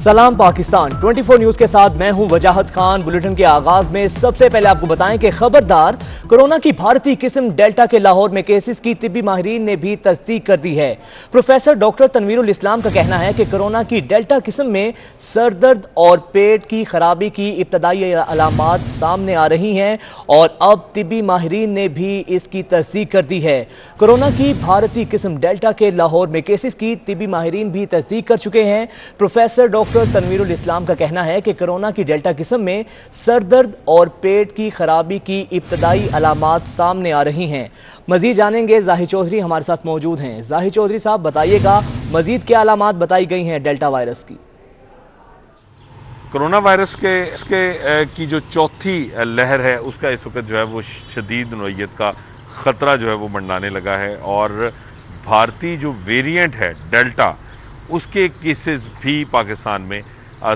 सलाम पाकिस्तान 24 न्यूज के साथ मैं हूं वजाहत खान। बुलेटिन के आगाज में सबसे पहले आपको बताएं कि खबरदार, कोरोना की भारतीय किस्म डेल्टा के लाहौर में केसेस की तिब्बी माहिरीन ने भी तस्दीक कर दी है। प्रोफेसर डॉक्टर तनवीरुल इस्लाम का कहना है कि कोरोना की डेल्टा किस्म में सर दर्द और पेट की खराबी की इब्तदाई अलामात सामने आ रही हैं और अब तिब्बी माहिरीन ने भी इसकी तस्दीक कर दी है। कोरोना की भारतीय किस्म डेल्टा के लाहौर में केसेस की तिब्बी माहिरीन भी तस्दीक कर चुके हैं। प्रोफेसर डॉक्टर तनवीरुल इस्लाम का कहना है कि कोरोना की डेल्टा किस्म में सर दर्द और पेट की खराबी की इब्तदाई अलामात सामने आ रही हैं। मजीद जानेंगे, जाहिर चौधरी हमारे साथ मौजूद हैं। जाहिर चौधरी साहब, बताइएगा मजीद क्या अलामात बताई गई हैं डेल्टा वायरस की? कोरोना वायरस की जो चौथी लहर है उसका इस वक्त जो है वो शदीद नौइयत का ख़तरा जो है वो मंडराने लगा है और भारतीय जो वेरिएंट है डेल्टा, उसके केसेस भी पाकिस्तान में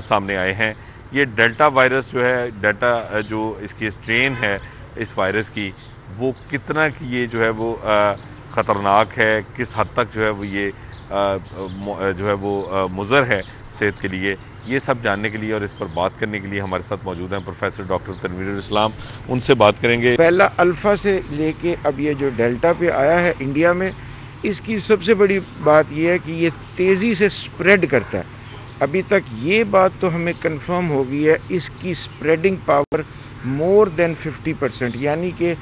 सामने आए हैं। ये डेल्टा वायरस जो है, डेल्टा जो इसकी स्ट्रेन है इस वायरस की, वो कितना कि ये जो है वो ख़तरनाक है, किस हद तक जो है वो ये जो है वो मुज़र है सेहत के लिए, ये सब जानने के लिए और इस पर बात करने के लिए हमारे साथ मौजूद हैं प्रोफेसर डॉक्टर तनवीरुल इस्लाम। उनसे बात करेंगे। पहला अल्फ़ा से लेके अब ये जो डेल्टा पे आया है इंडिया में, इसकी सबसे बड़ी बात यह है कि ये तेज़ी से स्प्रेड करता है। अभी तक ये बात तो हमें कंफर्म हो गई है, इसकी स्प्रेडिंग पावर मोर देन 50%, यानी कि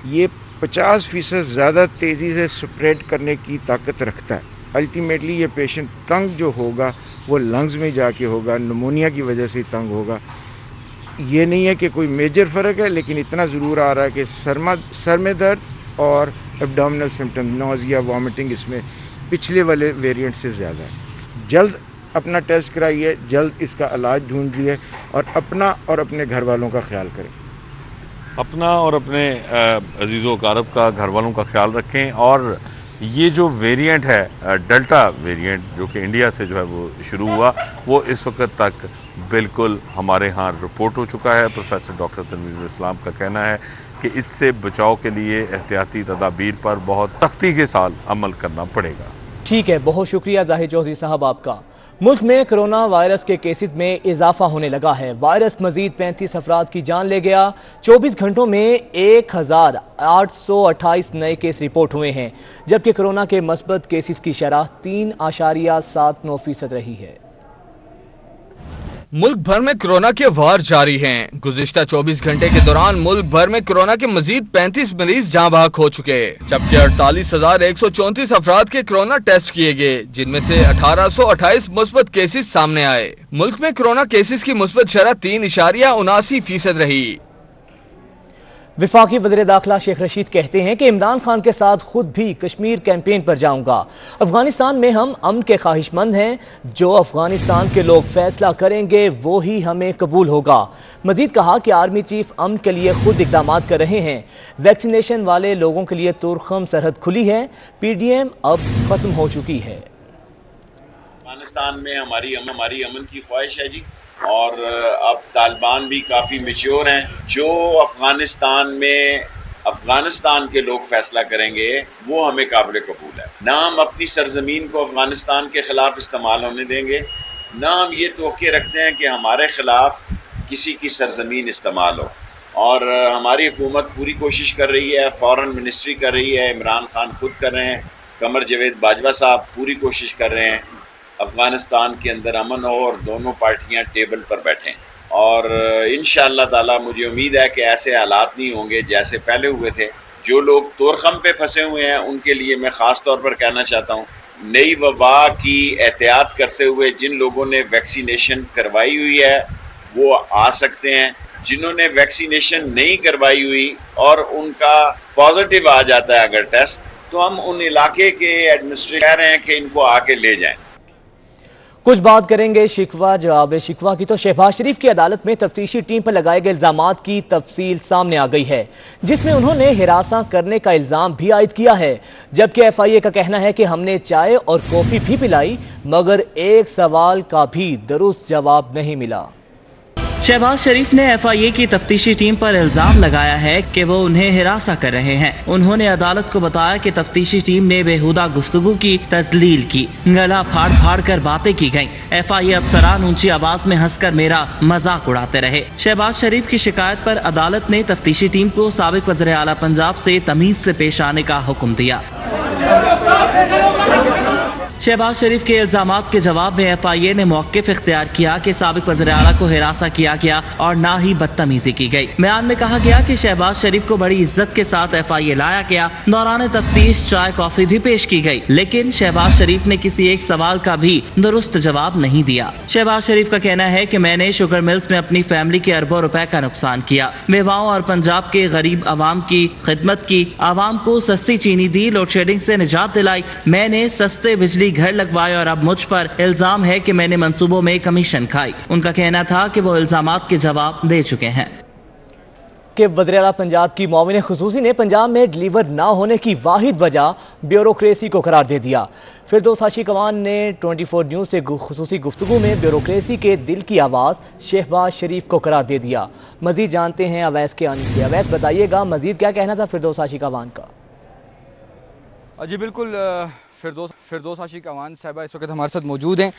ये 50% ज़्यादा तेज़ी से स्प्रेड करने की ताकत रखता है। अल्टीमेटली ये पेशेंट तंग जो होगा वो लंग्स में जाके होगा, निमोनिया की वजह से तंग होगा। ये नहीं है कि कोई मेजर फ़र्क है, लेकिन इतना ज़रूर आ रहा है कि सर में दर्द और एब्डोमिनल सिम्टम, नोज़िया, वॉमिटिंग इसमें पिछले वाले वेरिएंट से ज़्यादा है। जल्द अपना टेस्ट कराइए, जल्द इसका इलाज ढूंढिए और अपना और अपने घर वालों का ख्याल करें। अपना और अपने अजीज़ो कारब का, घर वालों का ख्याल रखें। और ये जो वेरिएंट है डेल्टा वेरिएंट, जो कि इंडिया से जो है वो शुरू हुआ, वो इस वक्त तक बिल्कुल हमारे यहाँ रिपोर्ट हो चुका है। प्रोफेसर डॉक्टर तनवीरुल इस्लाम का कहना है कि इससे बचाव के लिए एहतियाती तदाबीर पर बहुत सख्ती के साथ अमल करना पड़ेगा। ठीक है, बहुत शुक्रिया जाहिर चौधरी साहब आपका। मुल्क में कोरोना वायरस के केसेस में इजाफा होने लगा है। वायरस मजीद 35 अफराद की जान ले गया। 24 घंटों में 1828 नए केस रिपोर्ट हुए हैं, जबकि कोरोना के मस्बत केसेस की शरह 3.79% रही है। मुल्क भर में कोरोना के वार जारी हैं। गुज़िश्ता 24 घंटे के दौरान मुल्क भर में कोरोना के मजीद 35 मरीज जाँ बहक हो चुके, जबकि 48,134 अफराद के कोरोना टेस्ट किए गए, जिनमें से 1828 मुस्बत केसेस सामने आए। मुल्क में कोरोना केसेस की मुस्बत शरह 3.79% रही। विफाकी वज़ीर दाखिला शेख रशीद कहते हैं कि इमरान खान के साथ खुद भी कश्मीर कैंपेन पर जाऊंगा। अफगानिस्तान में हम अमन के ख्वाहिशमंद हैं। जो अफगानिस्तान के लोग फैसला करेंगे वो ही हमें कबूल होगा। मजीद कहा कि आर्मी चीफ अमन के लिए खुद इकदाम कर रहे हैं। वैक्सीनेशन वाले लोगों के लिए तुरखम सरहद खुली है। PDM अब खत्म हो चुकी है। अफगानिस्तान में हमारी अमन की ख्वाहिश है जी, और अब तालिबान भी काफ़ी मैच्योर हैं। जो अफगानिस्तान के लोग फैसला करेंगे वो हमें काबिल कबूल है। ना हम अपनी सरजमीन को अफगानिस्तान के ख़िलाफ़ इस्तेमाल होने देंगे, ना हम ये तवक्के रखते हैं कि हमारे ख़िलाफ़ किसी की सरजमीन इस्तेमाल हो। और हमारी हुकूमत पूरी कोशिश कर रही है, फॉरेन मिनिस्ट्री कर रही है, इमरान खान खुद कर रहे हैं, कमर जवेद बाजवा साहब पूरी कोशिश कर रहे हैं अफ़गानिस्तान के अंदर अमन हो और दोनों पार्टियां टेबल पर बैठें। और इंशाअल्लाह ताला मुझे उम्मीद है कि ऐसे हालात नहीं होंगे जैसे पहले हुए थे। जो लोग तोरखम पे फंसे हुए हैं उनके लिए मैं ख़ास तौर पर कहना चाहता हूँ, नई वबा की एहतियात करते हुए जिन लोगों ने वैक्सीनेशन करवाई हुई है वो आ सकते हैं। जिन्होंने वैक्सीनेशन नहीं करवाई हुई और उनका पॉजिटिव आ जाता है अगर टेस्ट, तो हम उन इलाके के एडमिनिस्ट्रेटर कह रहे हैं कि इनको आके ले जाएं। कुछ बात करेंगे शिकवा जवाब शिकवा की। तो शहबाज शरीफ की अदालत में तफ्तीशी टीम पर लगाए गए इल्जामात की तफसील सामने आ गई है, जिसमें उन्होंने हिरासा करने का इल्जाम भी आयद किया है। जबकि FIA का कहना है कि हमने चाय और कॉफी भी पिलाई, मगर एक सवाल का भी दुरुस्त जवाब नहीं मिला। शहबाज शरीफ ने FIA की तफ्तीशी टीम पर इल्जाम लगाया है कि वो उन्हें हिरासा कर रहे हैं। उन्होंने अदालत को बताया कि तफ्तीशी टीम ने बेहुदा गुफ्तगू की, तजलील की, गला फाड़ फाड़ कर बातें की गयी। FIA अफसरान ऊंची आवाज में हंसकर मेरा मजाक उड़ाते रहे। शहबाज शरीफ की शिकायत पर अदालत ने तफ्तीशी टीम को साबिक वज़ीर आला पंजाब से तमीज से पेश आने का हुक्म दिया। शहबाज शरीफ के इल्जामात के जवाब में FIA ने मौक़िफ़ इख्तियार किया कि साबिक वज़ीर आला को हिरासा किया गया और ना ही बदतमीजी की गई। बयान में कहा गया कि शहबाज शरीफ को बड़ी इज्जत के साथ FIA लाया गया। दौरान तफ्तीश चाय कॉफी भी पेश की गई, लेकिन शहबाज शरीफ ने किसी एक सवाल का भी दुरुस्त जवाब नहीं दिया। शहबाज शरीफ का कहना है कि मैंने शुगर मिल्स में अपनी फैमिली के अरबों रुपए का नुकसान किया, बेवाओं और पंजाब के गरीब आवाम की खिदमत की, आवाम को सस्ती चीनी दी, लोड शेडिंग से निजात दिलाई, मैंने सस्ते बिजली घर लगवाए और अब मुझ पर इल्जाम है कि मैंने मंसूबों में कमीशन खाई। उनका कहना था कि वो इल्जामात के जवाब दे चुके हैं। कि वज़ीर आला पंजाब की मुआविन खुसूसी ने पंजाब में डिलीवर ना होने की वाहिद वजह ब्यूरोक्रेसी को करार दे दिया। फिरदौस हाशी कवान ने 24 न्यूज़ से खुसूसी गुफ्तगू में ब्यूरोक्रेसी के दिल की आवाज़ शहबाज शरीफ को करार दे दिया। मजीद जानते हैं अवैस के आने से। अवैस बताइएगा मजीद क्या कहना था फिरदौस हाशी कवान का? जी बिल्कुल, फिरदौस हाशी कवान साहिबा इस वक्त हमारे साथ मौजूद हैं।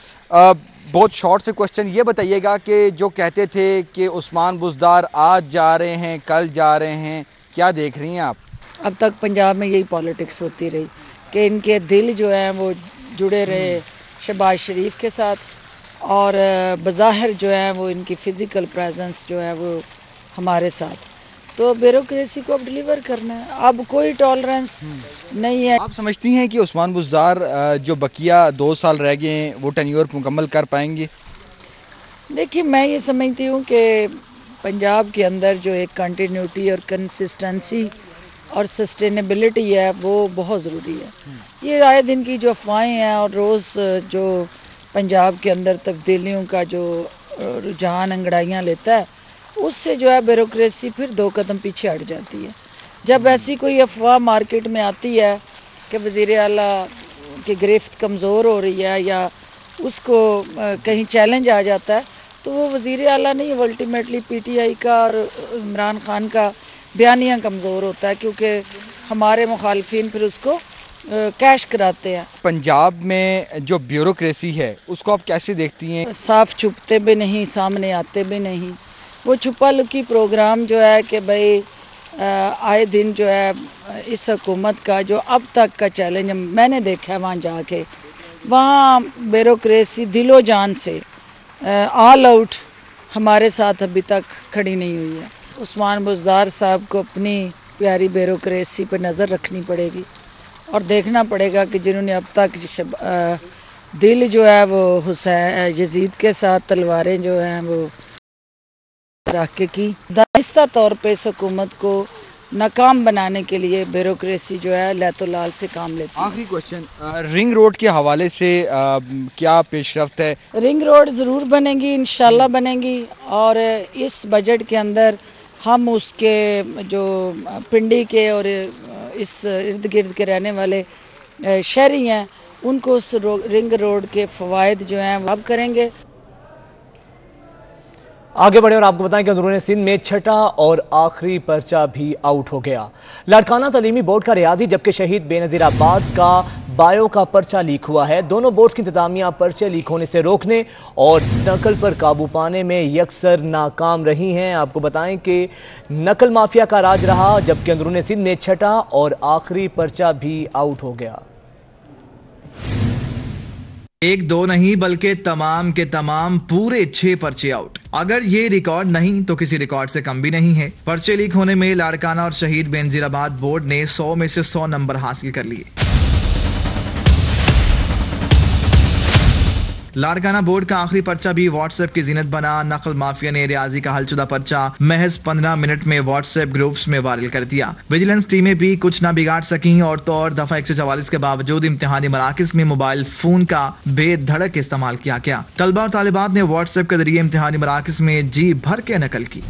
बहुत शॉर्ट से क्वेश्चन, ये बताइएगा कि जो कहते थे कि उस्मान बुज़दार आज जा रहे हैं, कल जा रहे हैं, क्या देख रही हैं आप? अब तक पंजाब में यही पॉलिटिक्स होती रही कि इनके दिल जो हैं वो जुड़े रहे शहबाज शरीफ के साथ और बज़ाहिर जो है वो इनकी फ़िज़िकल प्रेजेंस जो है वो हमारे साथ। तो ब्यूरोक्रेसी को अब डिलीवर करना है, अब कोई टॉलरेंस नहीं है। आप समझती हैं कि उस्मान बुज़दार जो बकिया 2 साल रह गए हैं वो टेन्योर मुकम्मल कर पाएंगे? देखिए, मैं ये समझती हूँ कि पंजाब के अंदर जो एक कंटिन्यूटी और कंसिस्टेंसी और सस्टेनेबिलिटी है वो बहुत ज़रूरी है। ये आए दिन की जो अफवाहें हैं और रोज़ जो पंजाब के अंदर तब्दीलियों का जो रुझान अंगड़ाइयाँ लेता है, उससे जो है ब्यूरोक्रेसी फिर 2 कदम पीछे हट जाती है। जब ऐसी कोई अफवाह मार्केट में आती है कि वज़ीर आला की गिरफ्त कमज़ोर हो रही है या उसको कहीं चैलेंज आ जाता है, तो वो वज़ीर आला नहीं, अल्टीमेटली PTI का और इमरान खान का बयानिया कमज़ोर होता है, क्योंकि हमारे मुखालफिन फिर उसको कैश कराते हैं। पंजाब में जो ब्यूरोक्रेसी है उसको आप कैसे देखती हैं? साफ छुपते भी नहीं, सामने आते भी नहीं। वो छुपा लुकी प्रोग्राम जो है कि भाई आए दिन जो है इस हुकूमत का जो अब तक का चैलेंज मैंने देखा है, वहाँ जाके वहाँ ब्यूरोक्रेसी दिलो जान से ऑल आउट हमारे साथ अभी तक खड़ी नहीं हुई है। उस्मान बुज़दार साहब को अपनी प्यारी ब्यूरोक्रेसी पर नज़र रखनी पड़ेगी और देखना पड़ेगा कि जिन्होंने अब तक दिल जो है वो हुसैन यजीद के साथ तलवारें जो हैं वो रख के की, दानिस्ता तौर पे इस हुकूमत को नाकाम बनाने के लिए ब्यूरोक्रेसी जो है लैतोलाल से काम लेती है। आखिरी क्वेश्चन, रिंग रोड के हवाले से क्या पेशरफ्त है? रिंग रोड ज़रूर बनेगी, इंशाल्लाह बनेगी, और इस बजट के अंदर हम उसके जो पिंडी के और इस इर्द गिर्द के रहने वाले शहरी हैं उनको उस रिंग रोड के फ़वाइद जो हैं वो अब करेंगे। आगे बढ़े और आपको बताएं कि अंदरूनी सिंध में छठा और आखिरी पर्चा भी आउट हो गया। लाड़काना तालीमी बोर्ड का रियाजी जबकि शहीद बेनज़ीराबाद का बायो का पर्चा लीक हुआ है। दोनों बोर्ड की इंतजामिया पर्चे लीक होने से रोकने और नकल पर काबू पाने में यकसर नाकाम रही हैं। आपको बताएं कि नकल माफिया का राज रहा जबकि अंदरूनी सिंध में छठा और आखिरी पर्चा भी आउट हो गया। 1-2 नहीं बल्कि तमाम के तमाम पूरे 6 पर्चे आउट। अगर ये रिकॉर्ड नहीं तो किसी रिकॉर्ड से कम भी नहीं है। पर्चे लीक होने में लाड़काना और शहीद बेनज़ीराबाद बोर्ड ने 100 में से 100 नंबर हासिल कर लिए। लाड़काना बोर्ड का आखिरी पर्चा भी व्हाट्सएप की जीनत बना। नकल माफिया ने रियाजी का हलचुदा पर्चा महज 15 मिनट में व्हाट्सएप ग्रुप्स में वायरल कर दिया। विजिलेंस टीमें भी कुछ ना बिगाड़ सकी और तो और दफा 144 के बावजूद इम्तिहानी मराकिज में मोबाइल फोन का बेधड़क इस्तेमाल किया गया। तलबा और तालिबात ने व्हाट्सएप के जरिए इम्तिहानी मराकिज में जी भर के नकल की।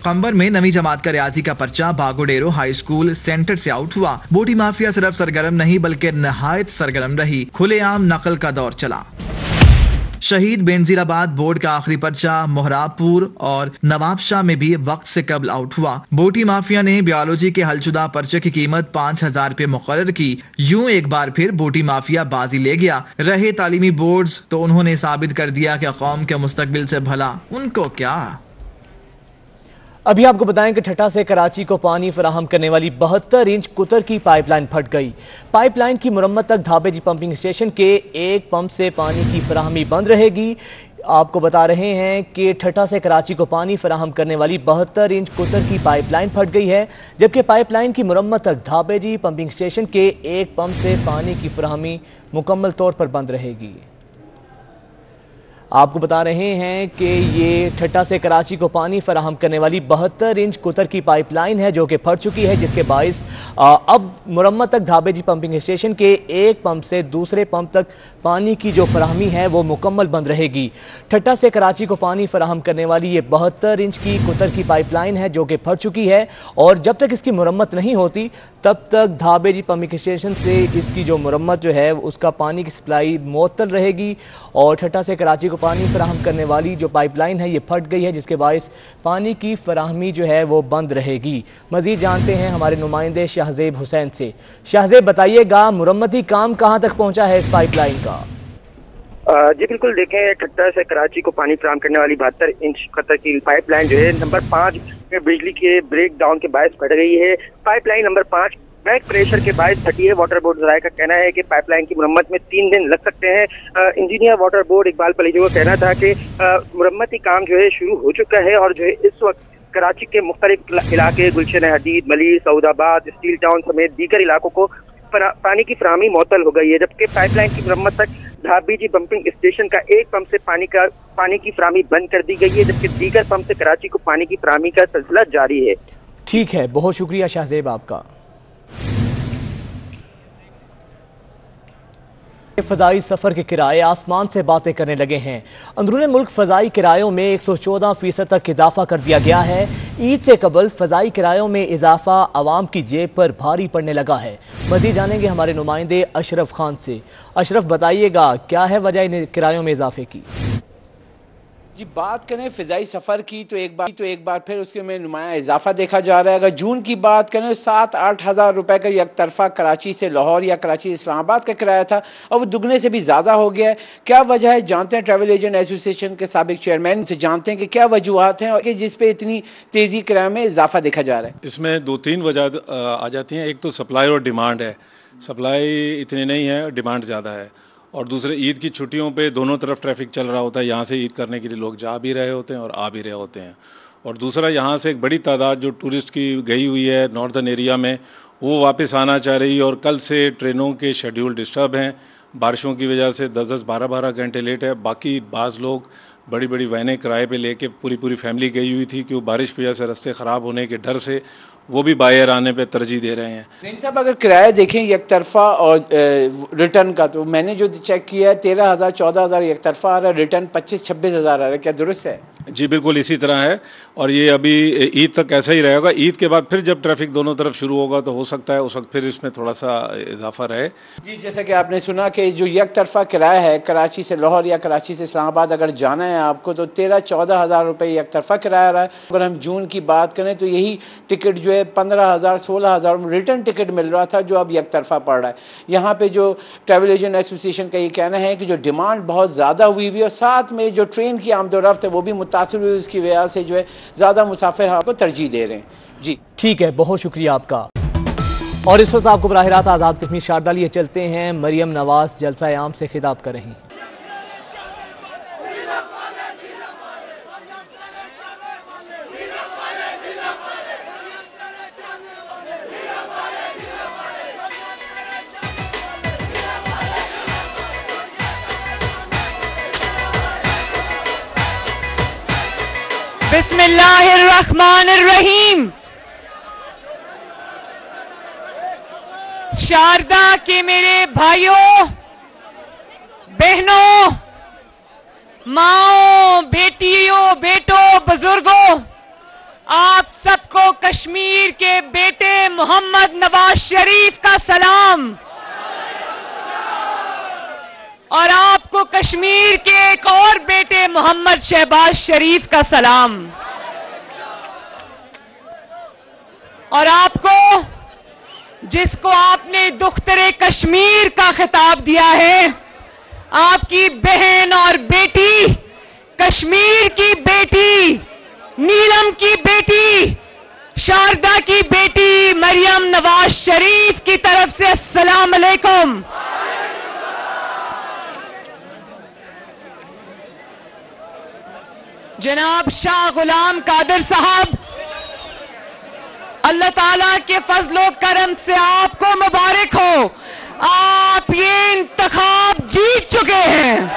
खंबर में नवी जमात का रियाजी का पर्चा बागोडेरो हाई स्कूल सेंटर से आउट हुआ। बोटी माफिया सिर्फ सरगर्म नहीं बल्कि नहायत सरगर्म रही। खुलेआम नकल का दौर चला। शहीद बेनजीराबाद बोर्ड का आखिरी पर्चा मोहराबपुर और नवाबशाह में भी वक्त से कबल आउट हुआ। बोटी माफिया ने बायोलॉजी के हलचुदा पर्चे की कीमत 5,000 रुपए मुकर्रर की। यूं एक बार फिर बोटी माफिया बाजी ले गया। रहे तालीमी बोर्ड्स तो उन्होंने साबित कर दिया कि कौम के मुस्तकबिल से भला उनको क्या। अभी आपको बताएं कि ठट्टा से कराची को पानी फराहम करने वाली 72 इंच कुतर की पाइपलाइन फट गई। पाइपलाइन की मुरम्मत तक धाबेजी पंपिंग स्टेशन के एक पंप से पानी की फराहमी बंद रहेगी। आपको बता रहे हैं कि ठट्टा से कराची को पानी फराहम करने वाली 72 इंच कुतर की पाइपलाइन फट गई है, जबकि पाइपलाइन की मुरम्मत तक धाबेजी पंपिंग स्टेशन के एक पंप से पानी की फराहमी मुकम्मल तौर पर बंद रहेगी। आपको बता रहे हैं कि ये ठट्टा से कराची को पानी फराहम करने वाली 72 इंच कुतर की पाइपलाइन है जो कि फट चुकी है, जिसके बाइस अब मुरम्मत तक धाबेजी पंपिंग स्टेशन के एक पंप से दूसरे पंप तक पानी की जो फराहमी है वो मुकम्मल बंद रहेगी। ठट्टा से कराची को पानी फराहम करने वाली ये 72 इंच की कुतर की पाइपलाइन है जो कि फट चुकी है और जब तक इसकी मुरम्मत नहीं होती तब तक धाबेजी पंपिंग स्टेशन से इसकी जो मुरम्मत जो है उसका पानी की सप्लाई मुअत्तल रहेगी। और ठट्टा से कराची को पानी फराहम करने वाली जो पाइपलाइन है ये फट गई है, जिसके बायस पानी की फराहमी जो है वो बंद रहेगी। मजीद जानते हैं हमारे नुमाइंदे शाहजेब हुसैन से। शाहजेब बताइएगा, मुरम्मती काम कहाँ तक पहुँचा है इस पाइपलाइन का? जी बिल्कुल, देखें ठट्टा से कराची को पानी फराहम करने वाली 72 इंच कतर की पाइपलाइन जो है नंबर 5 में बिजली के ब्रेक डाउन के बायस फट गई है। पाइपलाइन नंबर 5 बैक प्रेशर के बायस फटी है। वाटर बोर्ड ज़राए का कहना है कि पाइपलाइन की मुरम्मत में 3 दिन लग सकते हैं। Engineer water board Iqbal Palijo का कहना था कि मुरम्मती काम जो है शुरू हो चुका है और जो है इस वक्त कराची के मुख्तलिफ इलाके गुलशन हदीद, मलिर, सऊदाबाद, स्टील टाउन समेत दीगर इलाकों को पानी की फराहमी मुअत्तल हो गई है, जबकि पाइपलाइन की मुरम्मत तक धाबेजी पंपिंग स्टेशन का एक पंप से पानी की फराहमी बंद कर दी गई है, जबकि दीगर पंप से कराची को पानी की फराहमी का सिलसिला जारी है। ठीक है, बहुत शुक्रिया शाहजेब आपका। फ़ज़ाई सफ़र के किराए आसमान से बातें करने लगे हैं। अंदरूनी मुल्क फ़ज़ाई किरायों में 114% तक इजाफा कर दिया गया है। ईद से कबल फ़ज़ाई किरायों में इजाफा आवाम की जेब पर भारी पड़ने लगा है। मज़ीद जानेंगे हमारे नुमाइंदे अशरफ खान से। अशरफ बताइएगा, क्या है वजह इन किरायों में इजाफे की? जी बात करें फ़िज़ाई सफ़र की तो एक बार फिर उसके में नुमाया इजाफा देखा जा रहा है। अगर जून की बात करें तो 7-8 हज़ार रुपये का एक तरफा कराची से लाहौर या कराची इस्लामाबाद का किराया था और वो दुगने से भी ज़्यादा हो गया है। क्या वजह है, जानते हैं ट्रैवल एजेंट एसोसिएशन के साबिक चेयरमैन से जानते हैं कि क्या वजूहत हैं और कि जिस पे इतनी तेज़ी किराए में इजाफा देखा जा रहा है। इसमें 2-3 वजह आ जाती हैं। एक तो सप्लाई और डिमांड है। सप्लाई इतनी नहीं है, डिमांड ज़्यादा है। और दूसरे ईद की छुट्टियों पे दोनों तरफ ट्रैफिक चल रहा होता है। यहाँ से ईद करने के लिए लोग जा भी रहे होते हैं और आ भी रहे होते हैं। और दूसरा, यहाँ से एक बड़ी तादाद जो टूरिस्ट की गई हुई है नॉर्दर्न एरिया में, वो वापस आना चाह रही है और कल से ट्रेनों के शेड्यूल डिस्टर्ब हैं। बारिशों की वजह से 10-10, 12-12 घंटे लेट है। बाकी बाज़ लोग बड़ी बड़ी वैनें किराए पे लेके पूरी फैमिली गई हुई थी कि बारिश की वजह से रास्ते ख़राब होने के डर से वो भी बाहर आने पे तरजीह दे रहे हैं। नहीं साहब, अगर किराया देखें एक तरफा और रिटर्न का, तो मैंने जो चेक किया है 13,000 14,000 एक तरफा आ रहा है, रिटर्न 25-26 हज़ार आ रहा है। क्या दुरुस्त है? जी बिल्कुल इसी तरह है और ये अभी ईद तक ऐसा ही रहेगा। ईद के बाद फिर जब ट्रैफिक दोनों तरफ शुरू होगा तो हो सकता है उस वक्त फिर इसमें थोड़ा सा इजाफा रहे। जी जैसा कि आपने सुना कि जो एक तरफा किराया है कराची से लाहौर या कराची से इस्लामाबाद अगर जाना है आपको तो 13-14 हज़ार रुपये एक तरफा किराया रहा है। अगर हम जून की बात करें तो यही टिकट जो है 15,000 16,000 रिटर्न टिकट मिल रहा था, जो अब एक तरफा पड़ रहा है। यहाँ पे जो ट्रैवल एजेंट एसोसिएशन का ये कहना है कि जो डिमांड बहुत ज़्यादा हुई हुई और साथ में जो ट्रेन की आमदोरफ्त है वो भी मुतासिर हुई, उसकी वजह से जो है ज़्यादा मुसाफिर आपको तरजीह दे रहे हैं। जी ठीक है, बहुत शुक्रिया आपका। और इस वक्त आपको बराह रास्त आज़ाद कश्मीर शारदा लिए चलते हैं। मरियम नवाज जलसा आम से खिताब कर रही हैं। बिस्मिल्लाहिर्रहमानिर्रहीम। शारदा के मेरे भाइयों बहनों, माओ, बेटियों, बेटों, बुजुर्गों, आप सबको कश्मीर के बेटे मोहम्मद नवाज शरीफ का सलाम। और आपको कश्मीर के एक और बेटे मोहम्मद शहबाज शरीफ का सलाम। और आपको, जिसको आपने दुख्तरे कश्मीर का खिताब दिया है, आपकी बहन और बेटी, कश्मीर की बेटी, नीलम की बेटी, शारदा की बेटी मरियम नवाज शरीफ की तरफ से अस्सलाम अलैकुम। जनाब शाह गुलाम कादिर साहब, अल्लाह ताला के फजलो करम से आपको मुबारक हो, आप ये इंतखाब जीत चुके हैं।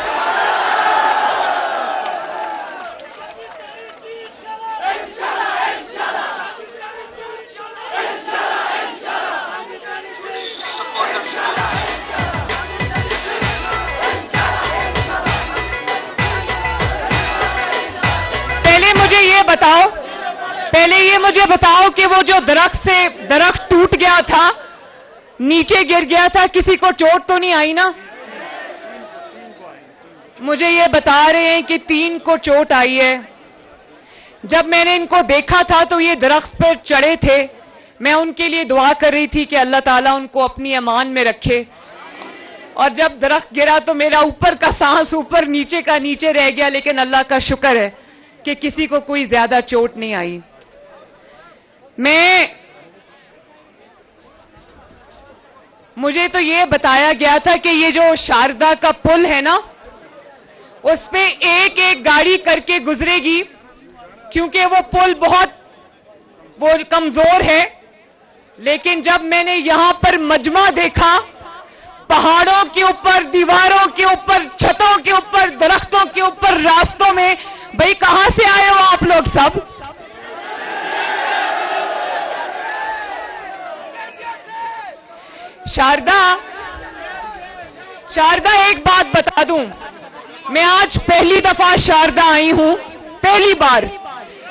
पहले ये मुझे बताओ कि वो जो दरख्त टूट गया था, नीचे गिर गया था, किसी को चोट तो नहीं आई ना? मुझे ये बता रहे हैं कि 3 को चोट आई है। जब मैंने इनको देखा था तो ये दरख्त पर चढ़े थे, मैं उनके लिए दुआ कर रही थी कि अल्लाह ताला उनको अपनी अमान में रखे। और जब दरख्त गिरा तो मेरा ऊपर का सांस ऊपर, नीचे का नीचे रह गया, लेकिन अल्लाह का शुक्र है कि किसी को कोई ज्यादा चोट नहीं आई। मुझे तो ये बताया गया था कि ये जो शारदा का पुल है ना, उस पे एक एक गाड़ी करके गुजरेगी, क्योंकि वो पुल बहुत कमजोर है। लेकिन जब मैंने यहां पर मजमा देखा, पहाड़ों के ऊपर, दीवारों के ऊपर, छतों के ऊपर, दरख्तों के ऊपर, रास्तों में, भाई कहां से आए हो आप लोग सब? शारदा एक बात बता दूं, मैं आज पहली दफा शारदा आई हूं, पहली बार,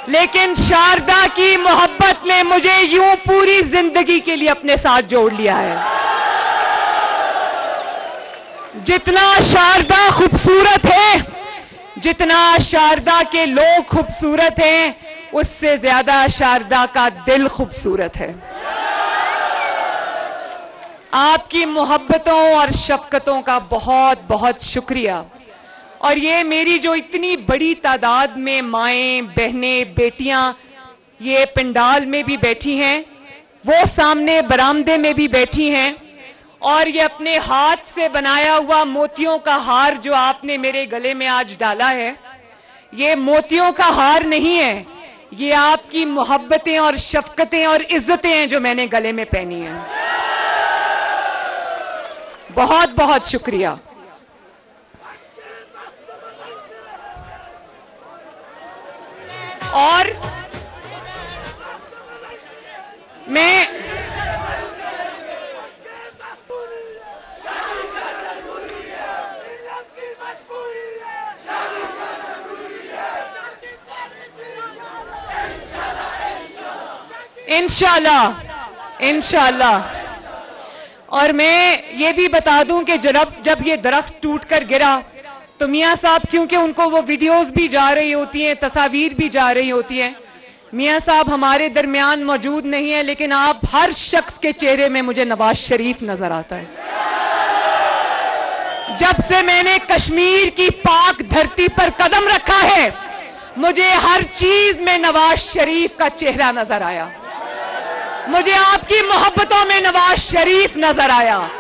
लेकिन शारदा की मोहब्बत ने मुझे यूं पूरी जिंदगी के लिए अपने साथ जोड़ लिया है। जितना शारदा खूबसूरत है, जितना शारदा के लोग खूबसूरत हैं, उससे ज्यादा शारदा का दिल खूबसूरत है। आपकी मोहब्बतों और शफकतों का बहुत बहुत शुक्रिया। और ये मेरी जो इतनी बड़ी तादाद में माएं, बहनें, बेटियां ये पंडाल में भी बैठी हैं, वो सामने बरामदे में भी बैठी हैं, और ये अपने हाथ से बनाया हुआ मोतियों का हार जो आपने मेरे गले में आज डाला है, ये मोतियों का हार नहीं है, ये आपकी मोहब्बतें और शफकतें और इज्जतें हैं जो मैंने गले में पहनी हैं। बहुत बहुत शुक्रिया। और मैं इंशाल्लाह। और मैं ये भी बता दूं कि जब ये दरख्त टूटकर गिरा तो मियां साहब, क्योंकि उनको वो वीडियोस भी जा रही होती हैं, तस्वीर भी जा रही होती हैं, मियां साहब हमारे दरमियान मौजूद नहीं है, लेकिन आप हर शख्स के चेहरे में मुझे नवाज शरीफ नजर आता है। जब से मैंने कश्मीर की पाक धरती पर कदम रखा है, मुझे हर चीज में नवाज शरीफ का चेहरा नजर आया। मुझे आपकी मोहब्बतों में नवाज शरीफ नजर आया,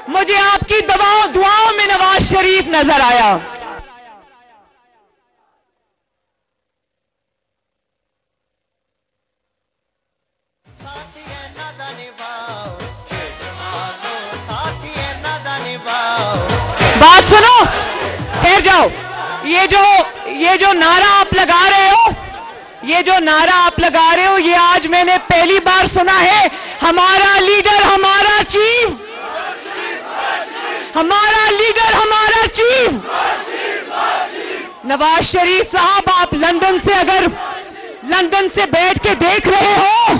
मुझे आपकी दुआओं में नवाज शरीफ नजर आया। बात सुनो, ठहर जाओ। ये जो नारा आप लगा रहे हो, ये आज मैंने पहली बार सुना है। हमारा लीडर हमारा चीफ, हमारा लीडर हमारा चीफ। नवाज शरीफ साहब, आप लंदन से बैठ के देख रहे हो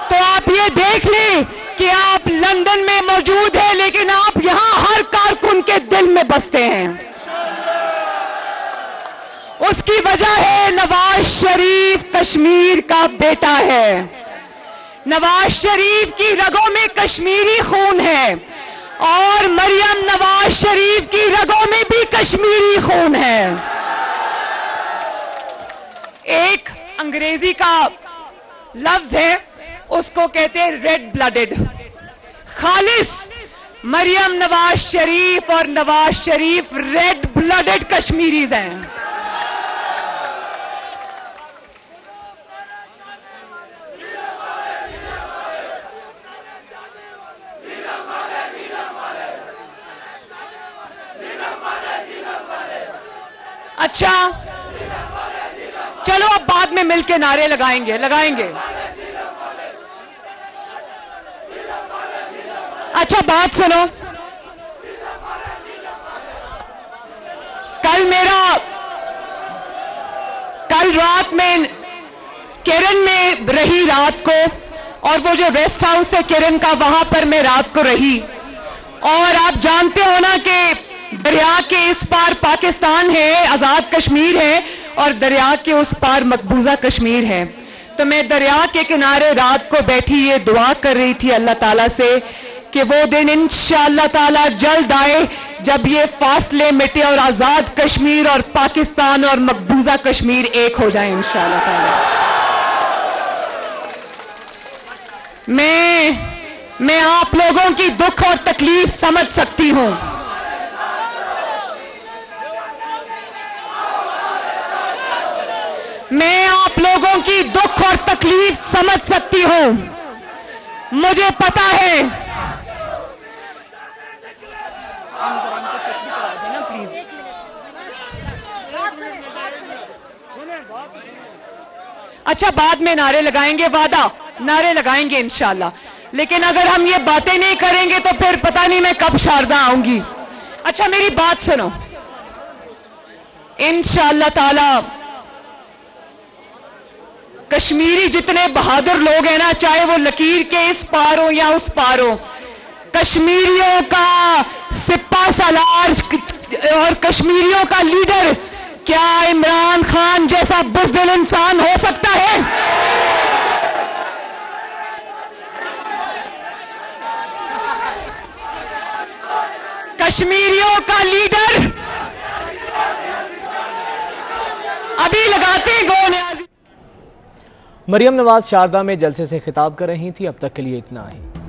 तो आप ये देख लें कि आप लंदन में मौजूद है, लेकिन आप यहां हर कारकुन उनके दिल में बसते हैं। उसकी वजह है नवाज शरीफ कश्मीर का बेटा है। नवाज शरीफ की रगों में कश्मीरी खून है और मरियम नवाज शरीफ की रगों में भी कश्मीरी खून है। एक अंग्रेजी का लफ्ज है, उसको कहते हैं रेड ब्लडेड। खालिस मरियम नवाज शरीफ और Nawaz Sharif red blooded Kashmiris हैं। अच्छा चलो अब बाद में मिलके नारे लगाएंगे। अच्छा बात सुनो, कल रात में किरण में रही रात को, और वो जो रेस्ट हाउस है किरण का, वहां पर मैं रात को रही। और आप जानते हो ना कि दरिया के इस पार पाकिस्तान है, आजाद कश्मीर है, और दरिया के उस पार मकबूजा कश्मीर है। तो मैं दरिया के किनारे रात को बैठी ये दुआ कर रही थी अल्लाह ताला से कि वो दिन इंशाअल्लाह ताला जल्द आए जब ये फासले मिटे और आजाद कश्मीर और पाकिस्तान और मकबूजा कश्मीर एक हो जाए इंशाअल्लाह ताला। मैं आप लोगों की दुख और तकलीफ समझ सकती हूं। मैं आप लोगों की दुख और तकलीफ समझ सकती हूं। मुझे पता है। अच्छा बाद में नारे लगाएंगे, वादा नारे लगाएंगे इंशाल्लाह। लेकिन अगर हम ये बातें नहीं करेंगे तो फिर पता नहीं मैं कब शारदा आऊंगी। अच्छा मेरी बात सुनो, इंशाल्लाह ताला कश्मीरी जितने बहादुर लोग हैं ना, चाहे वो लकीर के इस पार हो या उस पार हो, कश्मीरियों का सिपा सालार और कश्मीरियों का लीडर, क्या इमरान खान जैसा बुज़दिल इंसान हो सकता है? कश्मीरियों का लीडर अभी लगाते गो न्याज़ी। मरियम नवाज शारदा में जलसे से खिताब कर रही थी। अब तक के लिए इतना ही।